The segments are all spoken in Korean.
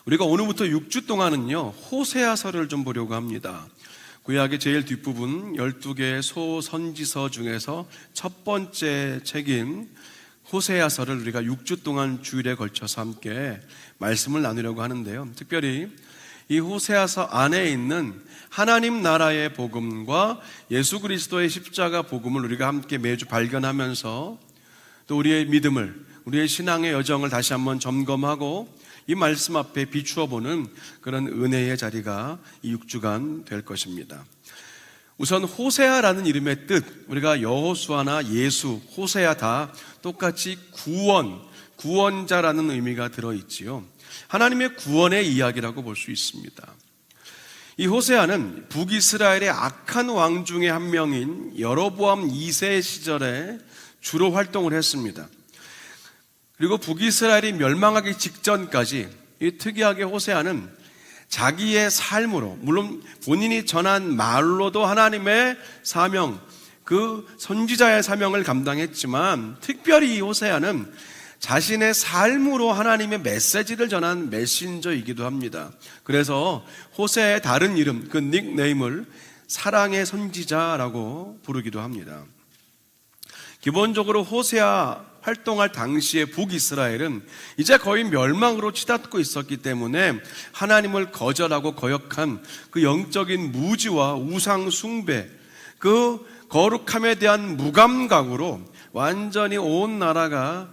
우리가 오늘부터 6주 동안은요, 호세아서를 좀 보려고 합니다. 구약의 제일 뒷부분 12개의 소선지서 중에서 첫 번째 책인 호세아서를 우리가 6주 동안 주일에 걸쳐서 함께 말씀을 나누려고 하는데요. 특별히 이 호세아서 안에 있는 하나님 나라의 복음과 예수 그리스도의 십자가 복음을 우리가 함께 매주 발견하면서 또 우리의 믿음을, 우리의 신앙의 여정을 다시 한번 점검하고 이 말씀 앞에 비추어 보는 그런 은혜의 자리가 이 6주간 될 것입니다. 우선 호세아라는 이름의 뜻, 우리가 여호수아나 예수, 호세아 다 똑같이 구원자라는 의미가 들어있지요. 하나님의 구원의 이야기라고 볼 수 있습니다. 이 호세아는 북이스라엘의 악한 왕 중에 한 명인 여로보암 2세 시절에 주로 활동을 했습니다. 그리고 북이스라엘이 멸망하기 직전까지 이 특이하게 호세아는 자기의 삶으로, 물론 본인이 전한 말로도 하나님의 사명, 그 선지자의 사명을 감당했지만 특별히 이 호세아는 자신의 삶으로 하나님의 메시지를 전한 메신저이기도 합니다. 그래서 호세아의 다른 이름, 그 닉네임을 사랑의 선지자라고 부르기도 합니다. 기본적으로 호세아 활동할 당시의 북이스라엘은 이제 거의 멸망으로 치닫고 있었기 때문에 하나님을 거절하고 거역한 그 영적인 무지와 우상 숭배, 그 거룩함에 대한 무감각으로 완전히 온 나라가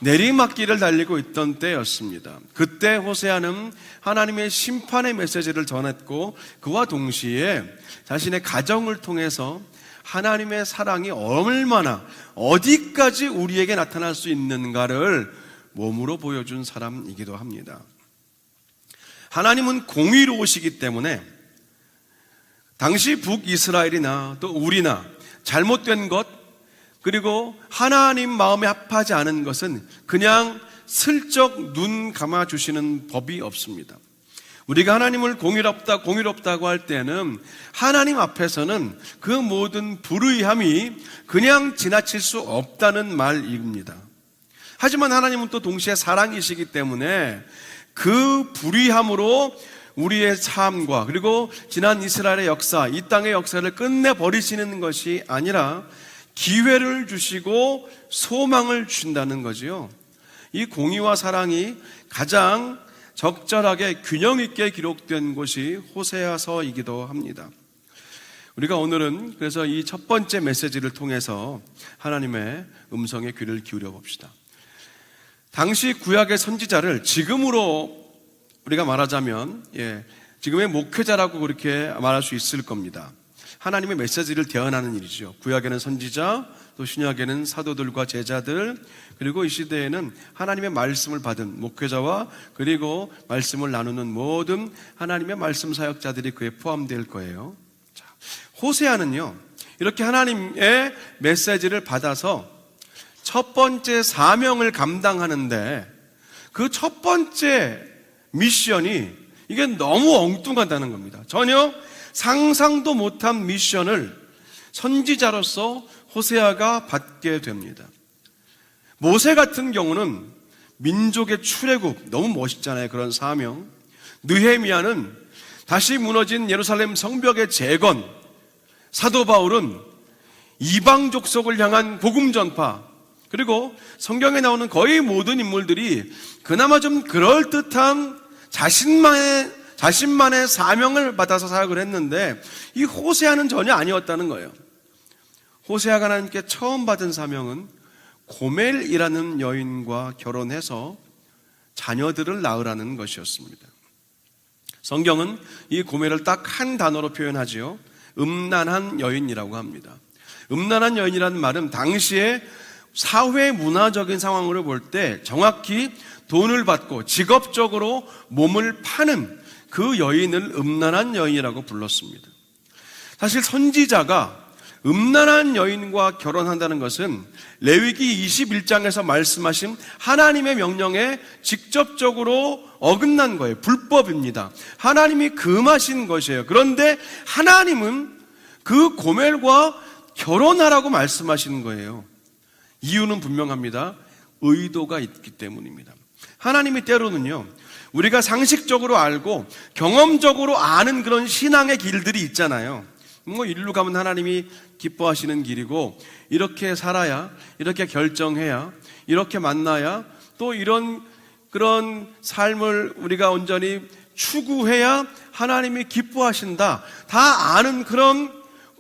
내리막길을 달리고 있던 때였습니다. 그때 호세아는 하나님의 심판의 메시지를 전했고 그와 동시에 자신의 가정을 통해서 하나님의 사랑이 얼마나 어디까지 우리에게 나타날 수 있는가를 몸으로 보여준 사람이기도 합니다. 하나님은 공의로우시기 때문에 당시 북이스라엘이나 또 우리나 잘못된 것, 그리고 하나님 마음에 합하지 않은 것은 그냥 슬쩍 눈 감아주시는 법이 없습니다. 우리가 하나님을 공의롭다고 할 때는 하나님 앞에서는 그 모든 불의함이 그냥 지나칠 수 없다는 말입니다. 하지만 하나님은 또 동시에 사랑이시기 때문에 그 불의함으로 우리의 삶과 그리고 지난 이스라엘의 역사, 이 땅의 역사를 끝내버리시는 것이 아니라 기회를 주시고 소망을 주신다는 거지요. 이 공의와 사랑이 가장 적절하게 균형 있게 기록된 곳이 호세아서이기도 합니다. 우리가 오늘은 그래서 이 첫 번째 메시지를 통해서 하나님의 음성에 귀를 기울여 봅시다. 당시 구약의 선지자를 지금으로 우리가 말하자면 지금의 목회자라고 그렇게 말할 수 있을 겁니다. 하나님의 메시지를 대언하는 일이죠. 구약에는 선지자, 또 신약에는 사도들과 제자들, 그리고 이 시대에는 하나님의 말씀을 받은 목회자와 그리고 말씀을 나누는 모든 하나님의 말씀 사역자들이 그에 포함될 거예요. 자, 호세아는요, 이렇게 하나님의 메시지를 받아서 첫 번째 사명을 감당하는데 그 첫 번째 미션이 이게 너무 엉뚱하다는 겁니다. 전혀 상상도 못한 미션을 선지자로서 호세아가 받게 됩니다. 모세 같은 경우는 민족의 출애굽, 너무 멋있잖아요. 그런 사명. 느헤미야는 다시 무너진 예루살렘 성벽의 재건, 사도 바울은 이방 족속을 향한 복음 전파, 그리고 성경에 나오는 거의 모든 인물들이 그나마 좀 그럴듯한 자신만의 사명을 받아서 사역을 했는데 이 호세아는 전혀 아니었다는 거예요. 호세아가 하나님께 처음 받은 사명은 고멜이라는 여인과 결혼해서 자녀들을 낳으라는 것이었습니다. 성경은 이 고멜을 딱 한 단어로 표현하지요. 음란한 여인이라고 합니다. 음란한 여인이라는 말은 당시에 사회 문화적인 상황으로 볼 때 정확히 돈을 받고 직업적으로 몸을 파는 그 여인을 음란한 여인이라고 불렀습니다. 사실 선지자가 음란한 여인과 결혼한다는 것은 레위기 21장에서 말씀하신 하나님의 명령에 직접적으로 어긋난 거예요. 불법입니다. 하나님이 금하신 것이에요. 그런데 하나님은 그 고멜과 결혼하라고 말씀하시는 거예요. 이유는 분명합니다. 의도가 있기 때문입니다. 하나님이 때로는요, 우리가 상식적으로 알고 경험적으로 아는 그런 신앙의 길들이 있잖아요. 뭐 일로 가면 하나님이 기뻐하시는 길이고, 이렇게 살아야, 이렇게 결정해야, 이렇게 만나야, 또 이런 그런 삶을 우리가 온전히 추구해야 하나님이 기뻐하신다. 다 아는 그런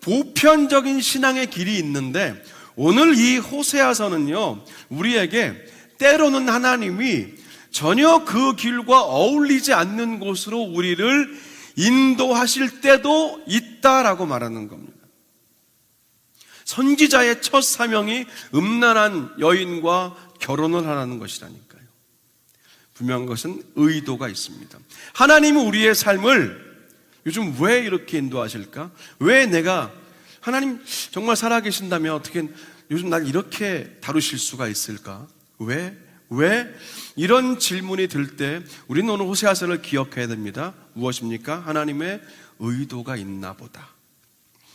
보편적인 신앙의 길이 있는데, 오늘 이 호세아서는요, 우리에게 때로는 하나님이 전혀 그 길과 어울리지 않는 곳으로 우리를 인도하실 때도 있다라고 말하는 겁니다. 선지자의 첫 사명이 음란한 여인과 결혼을 하라는 것이라니까요. 분명한 것은 의도가 있습니다. 하나님은 우리의 삶을 요즘 왜 이렇게 인도하실까? 왜 내가, 하나님 정말 살아계신다면 어떻게 요즘 날 이렇게 다루실 수가 있을까? 왜? 이런 질문이 들 때 우리는 오늘 호세아서를 기억해야 됩니다. 무엇입니까? 하나님의 의도가 있나 보다.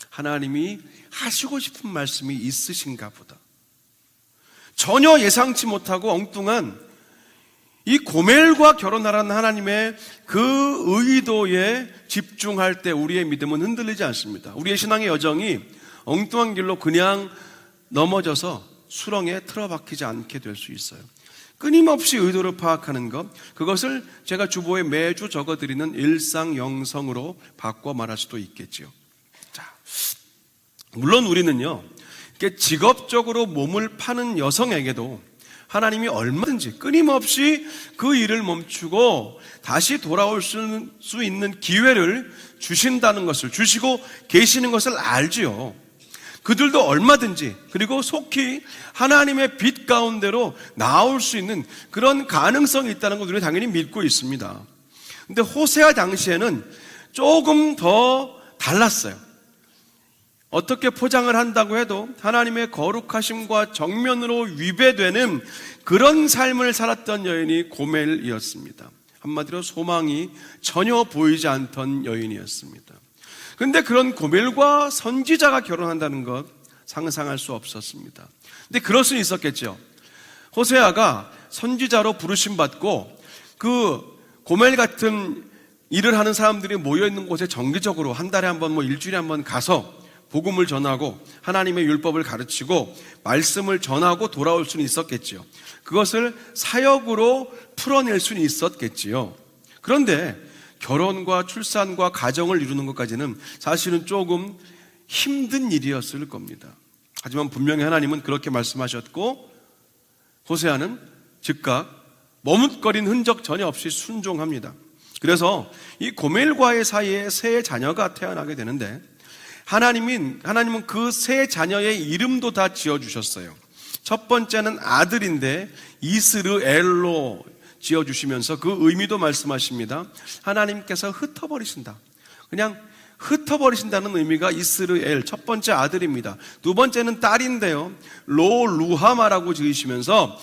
하나님이 하시고 싶은 말씀이 있으신가 보다. 전혀 예상치 못하고 엉뚱한 이 고멜과 결혼하라는 하나님의 그 의도에 집중할 때 우리의 믿음은 흔들리지 않습니다. 우리의 신앙의 여정이 엉뚱한 길로 그냥 넘어져서 수렁에 틀어박히지 않게 될 수 있어요. 끊임없이 의도를 파악하는 것, 그것을 제가 주보에 매주 적어드리는 일상 영성으로 바꿔 말할 수도 있겠지요. 자, 물론 우리는요, 이렇게 직업적으로 몸을 파는 여성에게도 하나님이 얼마든지 끊임없이 그 일을 멈추고 다시 돌아올 수 있는 기회를 주신다는 것을, 주시고 계시는 것을 알지요. 그들도 얼마든지, 그리고 속히 하나님의 빛 가운데로 나올 수 있는 그런 가능성이 있다는 걸 우리는 당연히 믿고 있습니다. 근데 호세아 당시에는 조금 더 달랐어요. 어떻게 포장을 한다고 해도 하나님의 거룩하심과 정면으로 위배되는 그런 삶을 살았던 여인이 고멜이었습니다. 한마디로 소망이 전혀 보이지 않던 여인이었습니다. 그런데 그런 고멜과 선지자가 결혼한다는 것 상상할 수 없었습니다. 근데 그럴 수는 있었겠죠. 호세아가 선지자로 부르심 받고 그 고멜 같은 일을 하는 사람들이 모여있는 곳에 정기적으로 한 달에 한 번, 일주일에 한 번 가서 복음을 전하고 하나님의 율법을 가르치고 말씀을 전하고 돌아올 수는 있었겠지요. 그것을 사역으로 풀어낼 수는 있었겠지요. 그런데 결혼과 출산과 가정을 이루는 것까지는 사실은 조금 힘든 일이었을 겁니다. 하지만 분명히 하나님은 그렇게 말씀하셨고, 호세아는 즉각 머뭇거린 흔적 전혀 없이 순종합니다. 그래서 이 고멜과의 사이에 세 자녀가 태어나게 되는데, 하나님은 그 세 자녀의 이름도 다 지어주셨어요. 첫 번째는 아들인데 이스르엘로 지어주시면서 그 의미도 말씀하십니다. 하나님께서 흩어버리신다. 그냥 흩어버리신다는 의미가 이스르엘, 첫 번째 아들입니다. 두 번째는 딸인데요, 루하마라고 지으시면서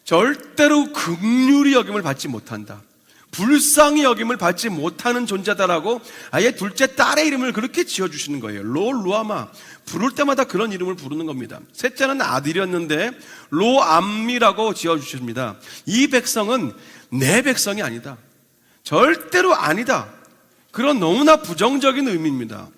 절대로 긍휼히 여김을 받지 못한다, 불쌍히 여김을 받지 못하는 존재다라고 아예 둘째 딸의 이름을 그렇게 지어주시는 거예요. 루하마, 부를 때마다 그런 이름을 부르는 겁니다. 셋째는 아들이었는데 로암미라고 지어주십니다. 이 백성은 내 백성이 아니다, 절대로 아니다, 그런 너무나 부정적인 의미입니다.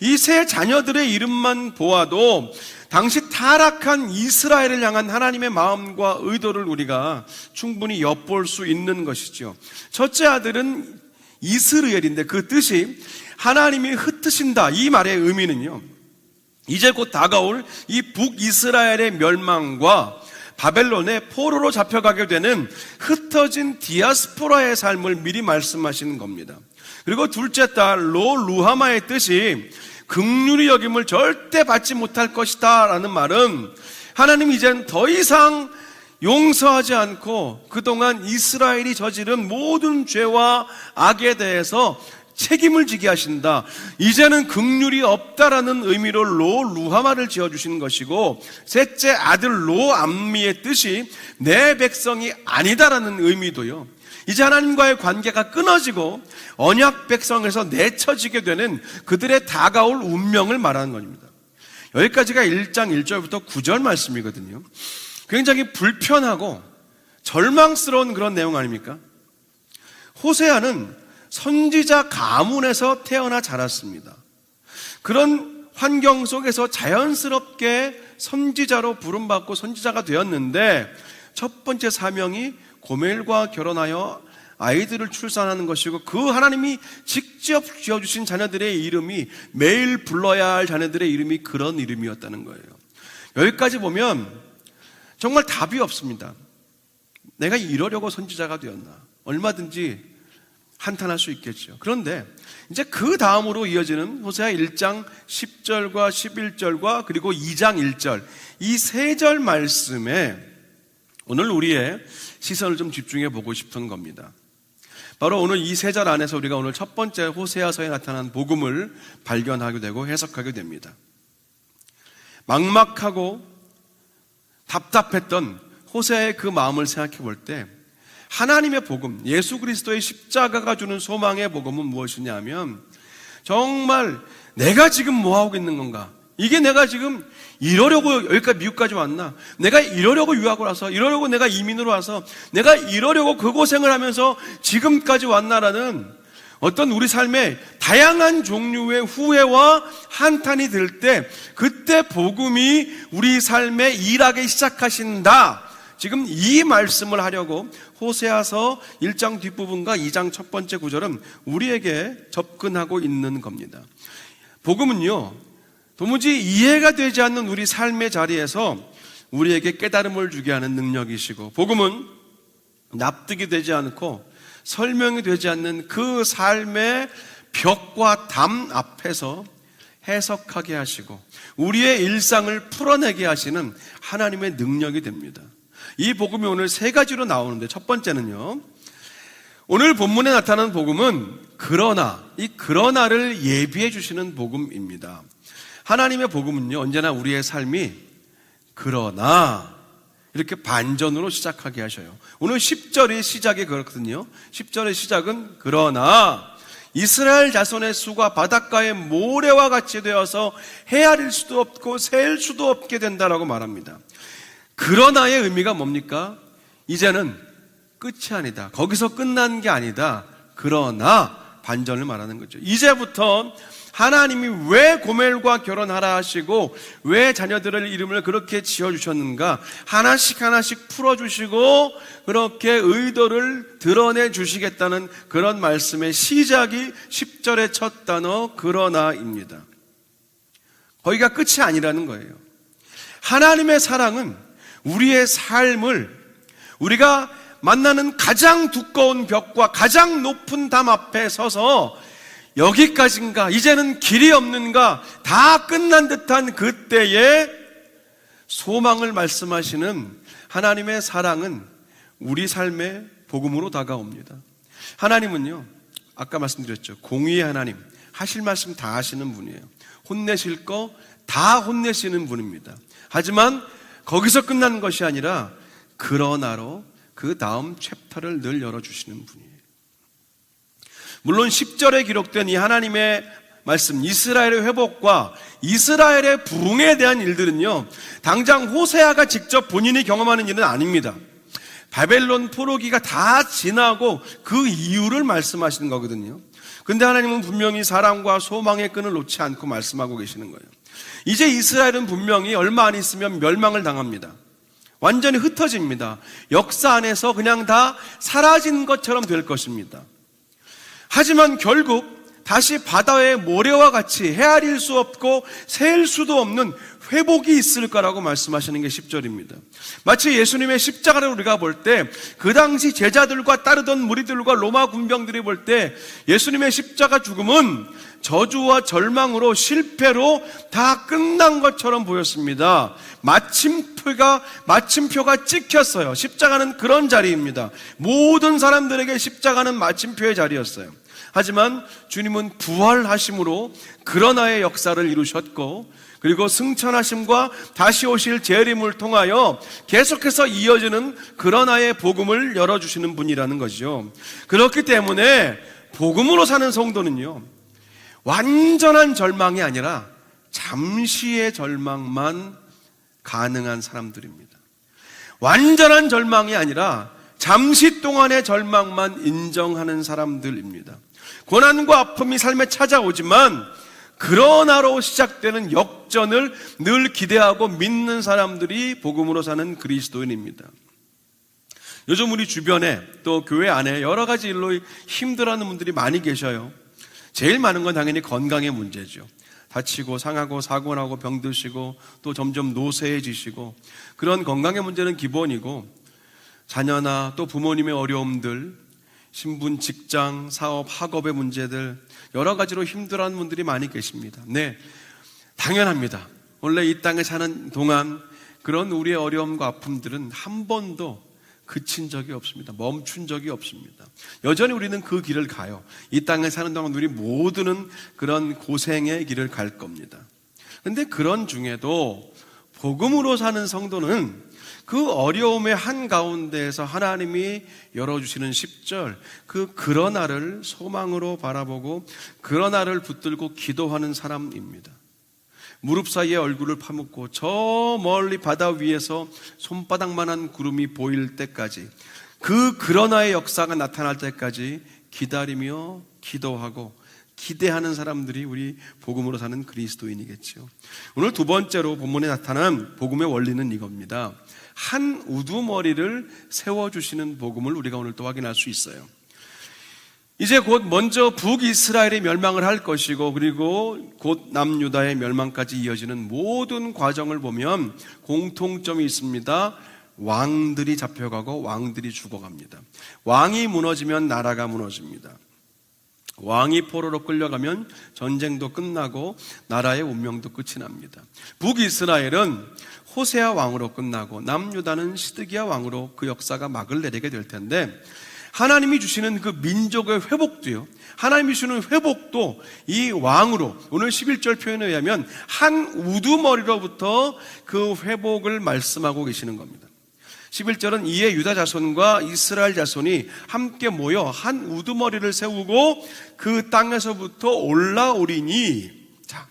이 세 자녀들의 이름만 보아도 당시 타락한 이스라엘을 향한 하나님의 마음과 의도를 우리가 충분히 엿볼 수 있는 것이죠. 첫째 아들은 이스르엘인데 그 뜻이 하나님이 흩으신다, 이 말의 의미는요, 이제 곧 다가올 이 북이스라엘의 멸망과 바벨론의 포로로 잡혀가게 되는 흩어진 디아스포라의 삶을 미리 말씀하시는 겁니다. 그리고 둘째 딸 루하마의 뜻이 긍휼히 여김을 절대 받지 못할 것이다 라는 말은, 하나님이 이젠 더 이상 용서하지 않고 그동안 이스라엘이 저지른 모든 죄와 악에 대해서 책임을 지게 하신다, 이제는 긍휼이 없다라는 의미로 루하마를 지어주시는 것이고, 셋째 아들 로암미의 뜻이 내 백성이 아니다라는 의미도요, 이제 하나님과의 관계가 끊어지고 언약 백성에서 내쳐지게 되는 그들의 다가올 운명을 말하는 겁니다. 여기까지가 1장 1절부터 9절 말씀이거든요. 굉장히 불편하고 절망스러운 그런 내용 아닙니까? 호세아는 선지자 가문에서 태어나 자랐습니다. 그런 환경 속에서 자연스럽게 선지자로 부름받고 선지자가 되었는데, 첫 번째 사명이 고멜과 결혼하여 아이들을 출산하는 것이고, 그 하나님이 직접 지어주신 자녀들의 이름이, 매일 불러야 할 자녀들의 이름이 그런 이름이었다는 거예요. 여기까지 보면 정말 답이 없습니다. 내가 이러려고 선지자가 되었나? 얼마든지 한탄할 수 있겠죠. 그런데 이제 그 다음으로 이어지는 호세아 1장 10절과 11절과 그리고 2장 1절, 이 세 절 말씀에 오늘 우리의 시선을 좀 집중해 보고 싶은 겁니다. 바로 오늘 이 세 절 안에서 우리가 오늘 첫 번째 호세아서에 나타난 복음을 발견하게 되고 해석하게 됩니다. 막막하고 답답했던 호세아의 그 마음을 생각해 볼 때, 하나님의 복음, 예수 그리스도의 십자가가 주는 소망의 복음은 무엇이냐 하면, 정말 내가 지금 뭐 하고 있는 건가? 이게 내가 지금 이러려고 여기까지 미국까지 왔나? 내가 이러려고 유학을 와서, 이러려고 내가 이민으로 와서, 내가 이러려고 그 고생을 하면서 지금까지 왔나라는 어떤 우리 삶에 다양한 종류의 후회와 한탄이 들 때, 그때 복음이 우리 삶에 일하기 시작하신다. 지금 이 말씀을 하려고 호세아서 1장 뒷부분과 2장 첫 번째 구절은 우리에게 접근하고 있는 겁니다. 복음은요, 도무지 이해가 되지 않는 우리 삶의 자리에서 우리에게 깨달음을 주게 하는 능력이시고, 복음은 납득이 되지 않고 설명이 되지 않는 그 삶의 벽과 담 앞에서 해석하게 하시고 우리의 일상을 풀어내게 하시는 하나님의 능력이 됩니다. 이 복음이 오늘 세 가지로 나오는데, 첫 번째는요, 오늘 본문에 나타나는 복음은 그러나, 이 그러나를 예비해 주시는 복음입니다. 하나님의 복음은요, 언제나 우리의 삶이 그러나 이렇게 반전으로 시작하게 하셔요. 오늘 10절의 시작이 그렇거든요. 10절의 시작은 그러나 이스라엘 자손의 수가 바닷가의 모래와 같이 되어서 헤아릴 수도 없고 셀 수도 없게 된다라고 말합니다. 그러나의 의미가 뭡니까? 이제는 끝이 아니다. 거기서 끝난 게 아니다. 그러나 반전을 말하는 거죠. 이제부터 하나님이 왜 고멜과 결혼하라 하시고 왜 자녀들의 이름을 그렇게 지어주셨는가, 하나씩 하나씩 풀어주시고 그렇게 의도를 드러내 주시겠다는 그런 말씀의 시작이 10절의 첫 단어 그러나입니다. 거기가 끝이 아니라는 거예요. 하나님의 사랑은 우리의 삶을, 우리가 만나는 가장 두꺼운 벽과 가장 높은 담 앞에 서서 여기까지인가, 이제는 길이 없는가, 다 끝난 듯한 그때에 소망을 말씀하시는 하나님의 사랑은 우리 삶의 복음으로 다가옵니다. 하나님은요, 아까 말씀드렸죠, 공의의 하나님, 하실 말씀 다 하시는 분이에요. 혼내실 거 다 혼내시는 분입니다. 하지만 거기서 끝나는 것이 아니라 그러나로 그 다음 챕터를 늘 열어주시는 분이에요. 물론 10절에 기록된 이 하나님의 말씀, 이스라엘의 회복과 이스라엘의 부흥에 대한 일들은요, 당장 호세아가 직접 본인이 경험하는 일은 아닙니다. 바벨론 포로기가 다 지나고 그 이유를 말씀하시는 거거든요. 근데 하나님은 분명히 사랑과 소망의 끈을 놓지 않고 말씀하고 계시는 거예요. 이제 이스라엘은 분명히 얼마 안 있으면 멸망을 당합니다. 완전히 흩어집니다. 역사 안에서 그냥 다 사라진 것처럼 될 것입니다. 하지만 결국 다시 바다의 모래와 같이 헤아릴 수 없고 셀 수도 없는 회복이 있을 거라고 말씀하시는 게 10절입니다. 마치 예수님의 십자가를 우리가 볼 때 그 당시 제자들과 따르던 무리들과 로마 군병들이 볼 때 예수님의 십자가 죽음은 저주와 절망으로 실패로 다 끝난 것처럼 보였습니다. 마침표가 찍혔어요. 십자가는 그런 자리입니다. 모든 사람들에게 십자가는 마침표의 자리였어요. 하지만 주님은 부활하심으로 그러나의 역사를 이루셨고, 그리고 승천하심과 다시 오실 재림을 통하여 계속해서 이어지는 그러나의 복음을 열어주시는 분이라는 거죠. 그렇기 때문에 복음으로 사는 성도는요, 완전한 절망이 아니라 잠시의 절망만 가능한 사람들입니다. 완전한 절망이 아니라 잠시 동안의 절망만 인정하는 사람들입니다. 고난과 아픔이 삶에 찾아오지만 그러나로 시작되는 역전을 늘 기대하고 믿는 사람들이 복음으로 사는 그리스도인입니다. 요즘 우리 주변에 또 교회 안에 여러 가지 일로 힘들어하는 분들이 많이 계셔요. 제일 많은 건 당연히 건강의 문제죠. 다치고 상하고 사고 나고 병드시고 또 점점 노쇠해지시고, 그런 건강의 문제는 기본이고, 자녀나 또 부모님의 어려움들, 신분, 직장, 사업, 학업의 문제들, 여러 가지로 힘들어하는 분들이 많이 계십니다. 네, 당연합니다. 원래 이 땅에 사는 동안 그런 우리의 어려움과 아픔들은 한 번도 그친 적이 없습니다. 멈춘 적이 없습니다. 여전히 우리는 그 길을 가요. 이 땅에 사는 동안 우리 모두는 그런 고생의 길을 갈 겁니다. 그런데 그런 중에도 복음으로 사는 성도는 그 어려움의 한가운데에서 하나님이 열어주시는 10절, 그러나를 소망으로 바라보고 그러나를 붙들고 기도하는 사람입니다. 무릎 사이에 얼굴을 파묻고 저 멀리 바다 위에서 손바닥만한 구름이 보일 때까지, 그러나의 역사가 나타날 때까지 기다리며 기도하고 기대하는 사람들이 우리 복음으로 사는 그리스도인이겠죠. 오늘 두 번째로 본문에 나타난 복음의 원리는 이겁니다. 한 우두머리를 세워주시는 복음을 우리가 오늘 또 확인할 수 있어요. 이제 곧 먼저 북이스라엘이 멸망을 할 것이고, 그리고 곧 남유다의 멸망까지 이어지는 모든 과정을 보면 공통점이 있습니다. 왕들이 잡혀가고 왕들이 죽어갑니다. 왕이 무너지면 나라가 무너집니다. 왕이 포로로 끌려가면 전쟁도 끝나고 나라의 운명도 끝이 납니다. 북이스라엘은 호세아 왕으로 끝나고 남유다는 시드기야 왕으로 그 역사가 막을 내리게 될 텐데, 하나님이 주시는 그 민족의 회복도요, 하나님이 주시는 회복도 이 왕으로, 오늘 11절 표현에 의하면 한 우두머리로부터 그 회복을 말씀하고 계시는 겁니다. 11절은 이에 유다 자손과 이스라엘 자손이 함께 모여 한 우두머리를 세우고 그 땅에서부터 올라오리니, 자,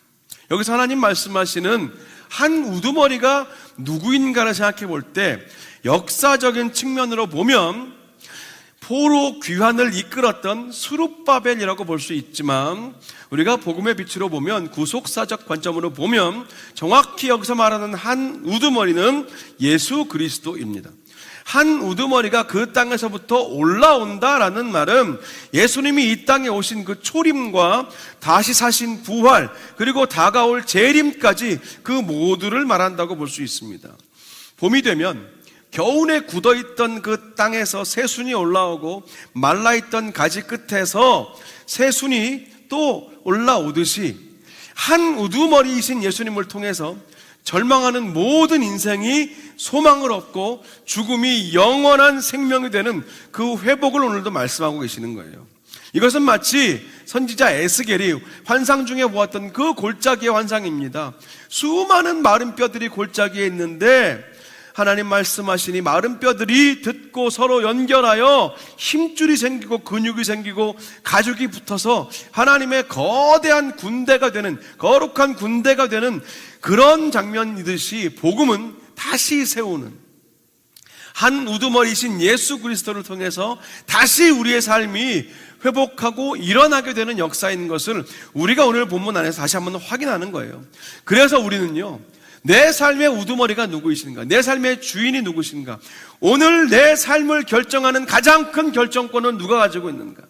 여기서 하나님 말씀하시는 한 우두머리가 누구인가를 생각해 볼 때 역사적인 측면으로 보면 포로 귀환을 이끌었던 스룹바벨이라고 볼 수 있지만, 우리가 복음의 빛으로 보면, 구속사적 관점으로 보면 정확히 여기서 말하는 한 우두머리는 예수 그리스도입니다. 한 우두머리가 그 땅에서부터 올라온다라는 말은 예수님이 이 땅에 오신 그 초림과 다시 사신 부활, 그리고 다가올 재림까지 그 모두를 말한다고 볼 수 있습니다. 봄이 되면 겨우내 굳어있던 그 땅에서 새순이 올라오고 말라있던 가지 끝에서 새순이 또 올라오듯이 한 우두머리이신 예수님을 통해서 절망하는 모든 인생이 소망을 얻고 죽음이 영원한 생명이 되는 그 회복을 오늘도 말씀하고 계시는 거예요. 이것은 마치 선지자 에스겔이 환상 중에 보았던 그 골짜기의 환상입니다. 수많은 마른 뼈들이 골짜기에 있는데 하나님 말씀하시니 마른 뼈들이 듣고 서로 연결하여 힘줄이 생기고 근육이 생기고 가죽이 붙어서 하나님의 거대한 군대가 되는, 거룩한 군대가 되는 그런 장면이듯이 복음은 다시 세우는, 한 우두머리이신 예수 그리스도를 통해서 다시 우리의 삶이 회복하고 일어나게 되는 역사인 것을 우리가 오늘 본문 안에서 다시 한번 확인하는 거예요. 그래서 우리는요, 내 삶의 우두머리가 누구이신가? 내 삶의 주인이 누구신가? 오늘 내 삶을 결정하는 가장 큰 결정권은 누가 가지고 있는가?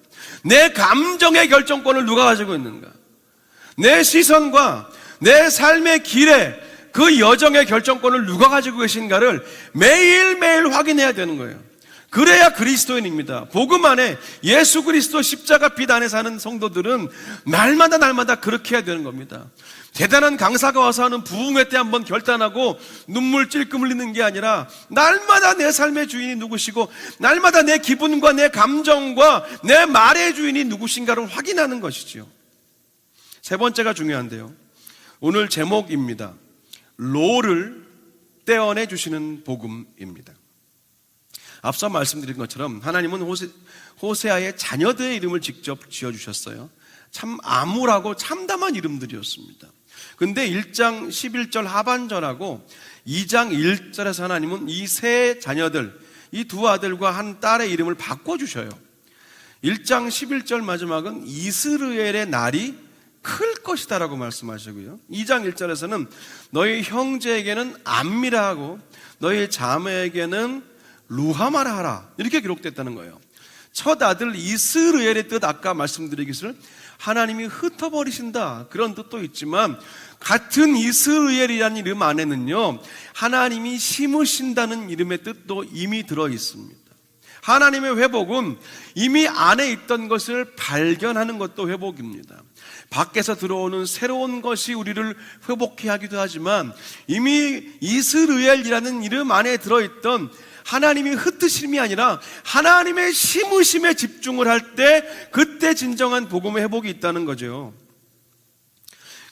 내 감정의 결정권을 누가 가지고 있는가? 내 시선과 내 삶의 길에 그 여정의 결정권을 누가 가지고 계신가를 매일매일 확인해야 되는 거예요. 그래야 그리스도인입니다. 복음 안에 예수 그리스도 십자가 빛 안에 사는 성도들은 날마다 그렇게 해야 되는 겁니다. 대단한 강사가 와서 하는 부흥회 때 한번 결단하고 눈물 찔끔 흘리는 게 아니라 날마다 내 삶의 주인이 누구시고 날마다 내 기분과 내 감정과 내 말의 주인이 누구신가를 확인하는 것이지요. 세 번째가 중요한데요, 오늘 제목입니다. 로를 떼어내 주시는 복음입니다. 앞서 말씀드린 것처럼 하나님은 호세아의 자녀들의 이름을 직접 지어주셨어요. 참 암울하고 참담한 이름들이었습니다. 근데 1장 11절 하반절하고 2장 1절에서 하나님은 이 세 자녀들, 이 두 아들과 한 딸의 이름을 바꿔주셔요. 1장 11절 마지막은 이스라엘의 날이 클 것이다 라고 말씀하시고요, 2장 1절에서는 너희 형제에게는 암미라 하고 너희 자매에게는 루하마라 하라, 이렇게 기록됐다는 거예요. 첫 아들 이스라엘의 뜻, 아까 말씀드리기를 하나님이 흩어버리신다, 그런 뜻도 있지만 같은 이스라엘이라는 이름 안에는요, 하나님이 심으신다는 이름의 뜻도 이미 들어 있습니다. 하나님의 회복은 이미 안에 있던 것을 발견하는 것도 회복입니다. 밖에서 들어오는 새로운 것이 우리를 회복해 하기도 하지만 이미 이스라엘이라는 이름 안에 들어있던 하나님이 흩으심이 아니라 하나님의 심으심에 집중을 할 때, 그때 진정한 복음의 회복이 있다는 거죠.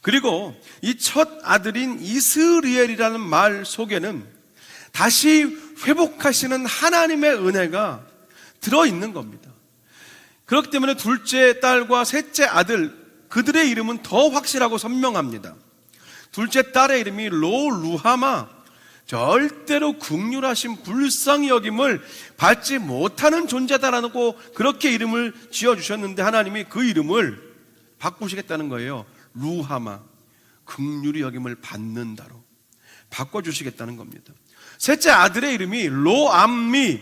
그리고 이 첫 아들인 이스라엘이라는 말 속에는 다시 회복하시는 하나님의 은혜가 들어있는 겁니다. 그렇기 때문에 둘째 딸과 셋째 아들, 그들의 이름은 더 확실하고 선명합니다. 둘째 딸의 이름이 루하마, 절대로 긍휼하심, 불쌍히 여김을 받지 못하는 존재다라고 그렇게 이름을 지어주셨는데, 하나님이 그 이름을 바꾸시겠다는 거예요. 루하마, 긍휼히 여김을 받는다로 바꿔주시겠다는 겁니다. 셋째 아들의 이름이 로암미,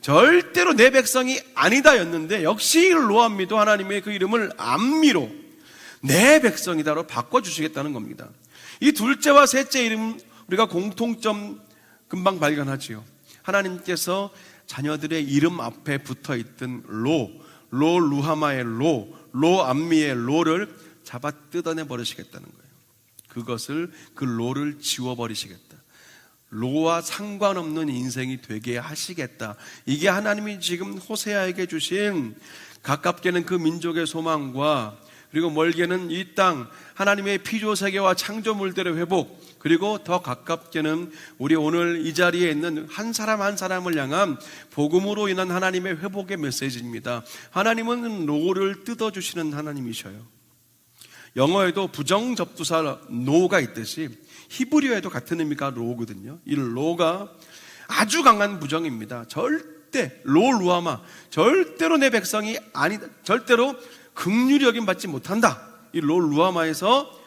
절대로 내 백성이 아니다 였는데, 역시 로암미도 하나님의 그 이름을 암미로 내 백성이다로 바꿔주시겠다는 겁니다. 이 둘째와 셋째 이름, 우리가 공통점 금방 발견하지요. 하나님께서 자녀들의 이름 앞에 붙어있던 루하마의 로암미의 로를 잡아 뜯어내 버리시겠다는 거예요. 그것을, 그 로를 지워버리시겠다, 로와 상관없는 인생이 되게 하시겠다. 이게 하나님이 지금 호세아에게 주신, 가깝게는 그 민족의 소망과 그리고 멀게는 이 땅 하나님의 피조세계와 창조물들의 회복, 그리고 더 가깝게는 우리 오늘 이 자리에 있는 한 사람 한 사람을 향한 복음으로 인한 하나님의 회복의 메시지입니다. 하나님은 로를 뜯어주시는 하나님이셔요. 영어에도 부정접두사 노가 있듯이 히브리어에도 같은 의미가 로거든요. 이 로가 아주 강한 부정입니다. 절대, 루하마, 절대로 내 백성이 아니다, 절대로 긍휼히 여김 받지 못한다. 이 루하마에서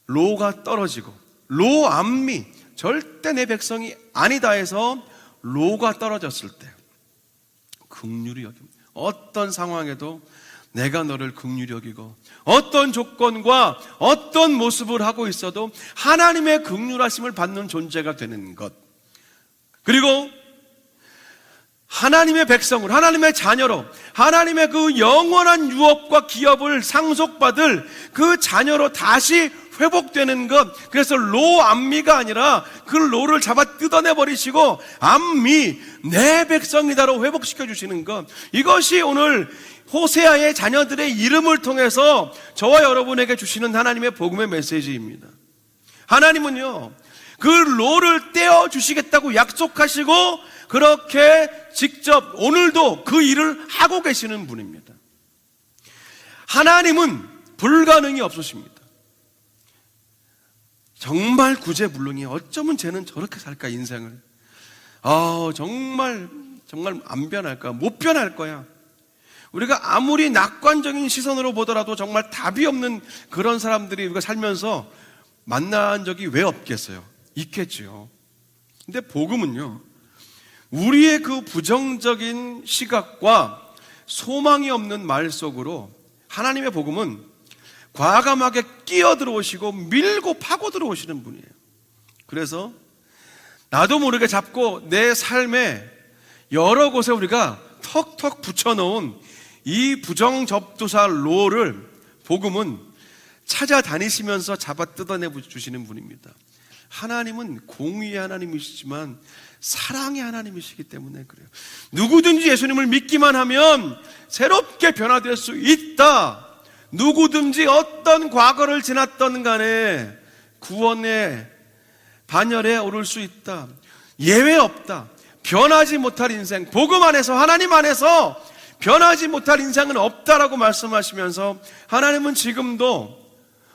로가 떨어지고, 로암미, 절대 내 백성이 아니다 해서 로가 떨어졌을 때 긍휼히 여김, 어떤 상황에도 내가 너를 긍휼히 여기고, 어떤 조건과 어떤 모습을 하고 있어도 하나님의 긍휼하심을 받는 존재가 되는 것, 그리고 하나님의 백성을, 하나님의 자녀로, 하나님의 그 영원한 유업과 기업을 상속받을 그 자녀로 다시 회복되는 것. 그래서 로암미가 아니라 그 로를 잡아 뜯어내버리시고 암미, 내 백성이다로 회복시켜 주시는 것. 이것이 오늘 호세아의 자녀들의 이름을 통해서 저와 여러분에게 주시는 하나님의 복음의 메시지입니다. 하나님은요, 그 로를 떼어주시겠다고 약속하시고 그렇게 직접 오늘도 그 일을 하고 계시는 분입니다. 하나님은 불가능이 없으십니다. 정말 구제불능이, 어쩌면 쟤는 저렇게 살까 인생을, 정말 안 변할 거야, 못 변할 거야. 우리가 아무리 낙관적인 시선으로 보더라도 정말 답이 없는 그런 사람들이 우리가 살면서 만난 적이 왜 없겠어요? 있겠지요. 근데 복음은요, 우리의 그 부정적인 시각과 소망이 없는 말 속으로 하나님의 복음은 과감하게 끼어 들어오시고 밀고 파고 들어오시는 분이에요. 그래서 나도 모르게 잡고 내 삶에 여러 곳에 우리가 턱턱 붙여놓은 이 부정접두사 로를 복음은 찾아다니시면서 잡아 뜯어내 주시는 분입니다. 하나님은 공의의 하나님이시지만 사랑의 하나님이시기 때문에 그래요. 누구든지 예수님을 믿기만 하면 새롭게 변화될 수 있다. 누구든지 어떤 과거를 지났던 간에 구원의 반열에 오를 수 있다. 예외 없다. 변하지 못할 인생, 복음 안에서, 하나님 안에서 변하지 못할 인생은 없다라고 말씀하시면서 하나님은 지금도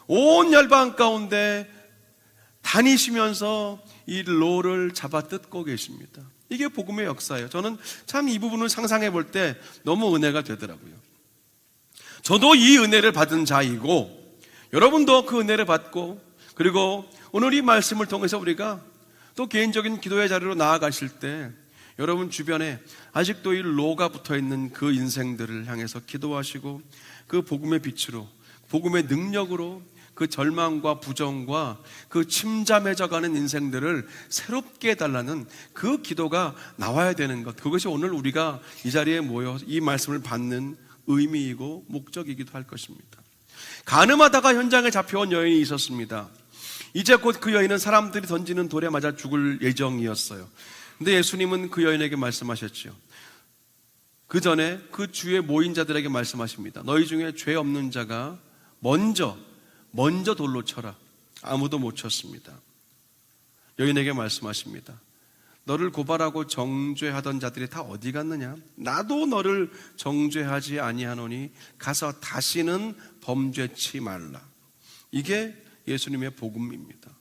온 열방 가운데 다니시면서 이 로를 잡아 뜯고 계십니다. 이게 복음의 역사예요. 저는 참 이 부분을 상상해 볼 때 너무 은혜가 되더라고요. 저도 이 은혜를 받은 자이고 여러분도 그 은혜를 받고, 그리고 오늘 이 말씀을 통해서 우리가 또 개인적인 기도의 자리로 나아가실 때 여러분 주변에 아직도 이 로가 붙어있는 그 인생들을 향해서 기도하시고 그 복음의 빛으로, 복음의 능력으로 그 절망과 부정과 그 침잠해져가는 인생들을 새롭게 해달라는 그 기도가 나와야 되는 것, 그것이 오늘 우리가 이 자리에 모여 이 말씀을 받는 의미이고 목적이기도 할 것입니다. 가늠하다가 현장에 잡혀온 여인이 있었습니다. 이제 곧 그 여인은 사람들이 던지는 돌에 맞아 죽을 예정이었어요. 근데 예수님은 그 여인에게 말씀하셨죠. 그 전에 그 주위에 모인 자들에게 말씀하십니다. 너희 중에 죄 없는 자가 먼저 돌로 쳐라. 아무도 못 쳤습니다. 여인에게 말씀하십니다. 너를 고발하고 정죄하던 자들이 다 어디 갔느냐? 나도 너를 정죄하지 아니하노니 가서 다시는 범죄치 말라. 이게 예수님의 복음입니다.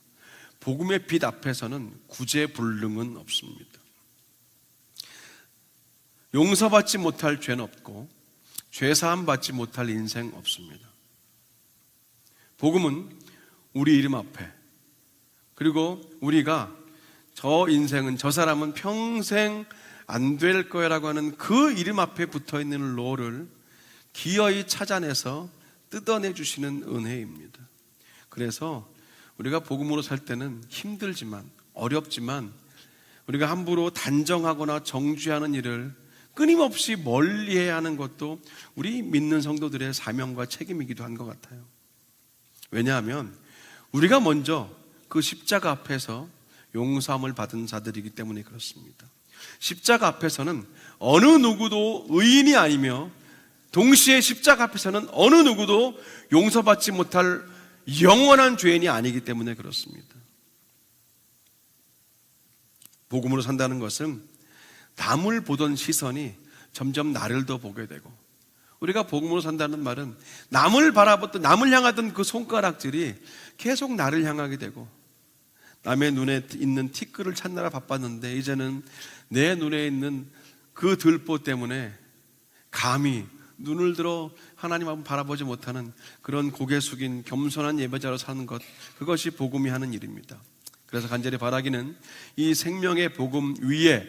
복음의 빛 앞에서는 구제불능은 없습니다. 용서받지 못할 죄는 없고 죄사함 받지 못할 인생 없습니다. 복음은 우리 이름 앞에, 그리고 우리가 저 인생은, 저 사람은 평생 안 될 거야라고 하는 그 이름 앞에 붙어있는 로를 기어이 찾아내서 뜯어내 주시는 은혜입니다. 그래서 우리가 복음으로 살 때는 힘들지만, 어렵지만 우리가 함부로 단정하거나 정죄하는 일을 끊임없이 멀리해야 하는 것도 우리 믿는 성도들의 사명과 책임이기도 한 것 같아요. 왜냐하면 우리가 먼저 그 십자가 앞에서 용서함을 받은 자들이기 때문에 그렇습니다. 십자가 앞에서는 어느 누구도 의인이 아니며 동시에 십자가 앞에서는 어느 누구도 용서받지 못할 영원한 죄인이 아니기 때문에 그렇습니다. 복음으로 산다는 것은 남을 보던 시선이 점점 나를 더 보게 되고, 우리가 복음으로 산다는 말은 남을 바라보던, 남을 향하던 그 손가락질이 계속 나를 향하게 되고, 남의 눈에 있는 티끌을 찾느라 바빴는데 이제는 내 눈에 있는 그 들보 때문에 감히 눈을 들어 하나님 앞을 바라보지 못하는 그런 고개 숙인 겸손한 예배자로 사는 것, 그것이 복음이 하는 일입니다. 그래서 간절히 바라기는 이 생명의 복음 위에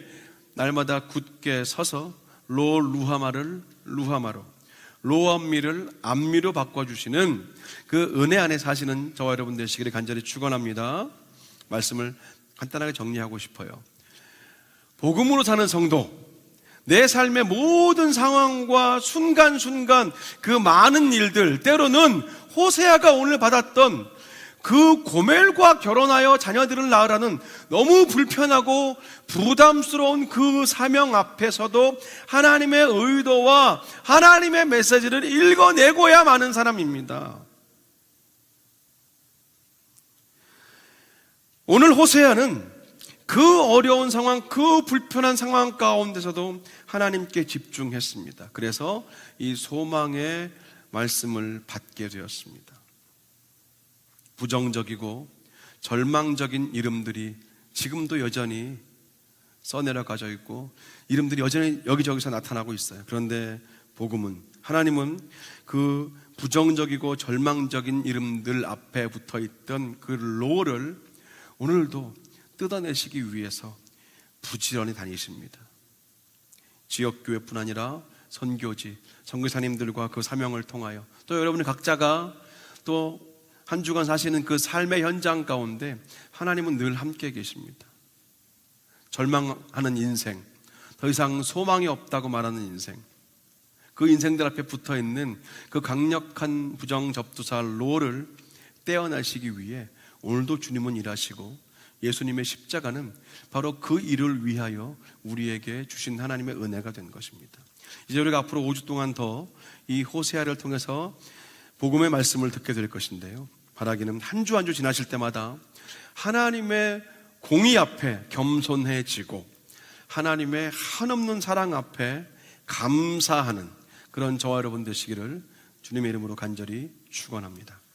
날마다 굳게 서서 루하마를 루하마로, 로암미를 암미로 바꿔주시는 그 은혜 안에 사시는 저와 여러분 되시기를 간절히 축원합니다. 말씀을 간단하게 정리하고 싶어요. 복음으로 사는 성도, 내 삶의 모든 상황과 순간순간 그 많은 일들, 때로는 호세아가 오늘 받았던 그 고멜과 결혼하여 자녀들을 낳으라는 너무 불편하고 부담스러운 그 사명 앞에서도 하나님의 의도와 하나님의 메시지를 읽어내고야 마는 사람입니다. 오늘 호세아는 그 어려운 상황, 그 불편한 상황 가운데서도 하나님께 집중했습니다. 그래서 이 소망의 말씀을 받게 되었습니다. 부정적이고 절망적인 이름들이 지금도 여전히 써내려가져 있고 이름들이 여전히 여기저기서 나타나고 있어요. 그런데 복음은, 하나님은 그 부정적이고 절망적인 이름들 앞에 붙어있던 그 로를 오늘도 뜯어내시기 위해서 부지런히 다니십니다. 지역교회뿐 아니라 선교지, 선교사님들과 그 사명을 통하여 또 여러분 각자가 또 한 주간 사시는 그 삶의 현장 가운데 하나님은 늘 함께 계십니다. 절망하는 인생, 더 이상 소망이 없다고 말하는 인생, 그 인생들 앞에 붙어있는 그 강력한 부정접두사 로를 떼어내시기 위해 오늘도 주님은 일하시고 예수님의 십자가는 바로 그 일을 위하여 우리에게 주신 하나님의 은혜가 된 것입니다. 이제 우리가 앞으로 5주 동안 더 이 호세아를 통해서 복음의 말씀을 듣게 될 것인데요, 바라기는 한 주 한 주 지나실 때마다 하나님의 공의 앞에 겸손해지고 하나님의 한없는 사랑 앞에 감사하는 그런 저와 여러분 되시기를 주님의 이름으로 간절히 축원합니다.